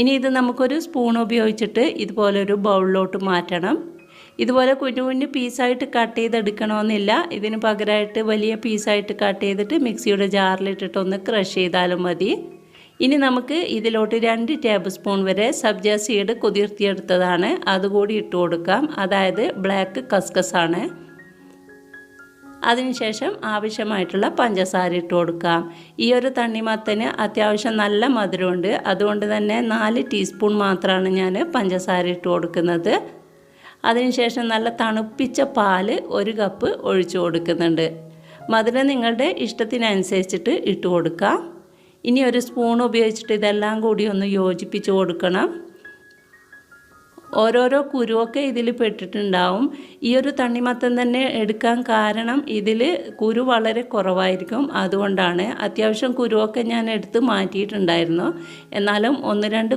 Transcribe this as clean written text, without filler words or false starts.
ഇനി ഇത് നമുക്കൊരു സ്പൂൺ ഉപയോഗിച്ചിട്ട് ഇതുപോലൊരു ബൗളിലോട്ട് മാറ്റണം. ഇതുപോലെ കുഞ്ഞു കുഞ്ഞു പീസായിട്ട് കട്ട് ചെയ്തെടുക്കണമെന്നില്ല. ഇതിന് പകരമായിട്ട് വലിയ പീസായിട്ട് കട്ട് ചെയ്തിട്ട് മിക്സിയുടെ ജാറിലിട്ടിട്ടൊന്ന് ക്രഷ് ചെയ്താലും മതി. ഇനി നമുക്ക് ഇതിലോട്ട് 2 ടേബിൾ സ്പൂൺ വരെ സബ്ജ സീഡ് കുതിർത്തിയെടുത്തതാണ്, അതുകൂടി ഇട്ട് കൊടുക്കാം. അതായത് ബ്ലാക്ക് കസ്കസാണ്. അതിനുശേഷം ആവശ്യമായിട്ടുള്ള പഞ്ചസാര ഇട്ട് കൊടുക്കാം. ഈ ഒരു തണ്ണിമത്തന് അത്യാവശ്യം നല്ല മധുരമുണ്ട്. അതുകൊണ്ട് തന്നെ 4 ടീസ്പൂൺ മാത്രമാണ് ഞാൻ പഞ്ചസാര ഇട്ട് കൊടുക്കുന്നത്. അതിനുശേഷം നല്ല തണുപ്പിച്ച പാൽ 1 കപ്പ് ഒഴിച്ചു കൊടുക്കുന്നുണ്ട്. മധുരം നിങ്ങളുടെ ഇഷ്ടത്തിനനുസരിച്ചിട്ട് ഇട്ട് കൊടുക്കാം. ഇനി ഒരു സ്പൂൺ ഉപയോഗിച്ചിട്ട് ഇതെല്ലാം കൂടി ഒന്ന് യോജിപ്പിച്ച് കൊടുക്കണം. ഓരോരോ കുരുവൊക്കെ ഇതിൽ പെട്ടിട്ടുണ്ടാവും. ഈ ഒരു തണ്ണിമത്തൻ തന്നെ എടുക്കാൻ കാരണം ഇതിൽ കുരു വളരെ കുറവായിരിക്കും. അതുകൊണ്ടാണ്. അത്യാവശ്യം കുരുവൊക്കെ ഞാൻ എടുത്ത് മാറ്റിയിട്ടുണ്ടായിരുന്നു. എന്നാലും 1-2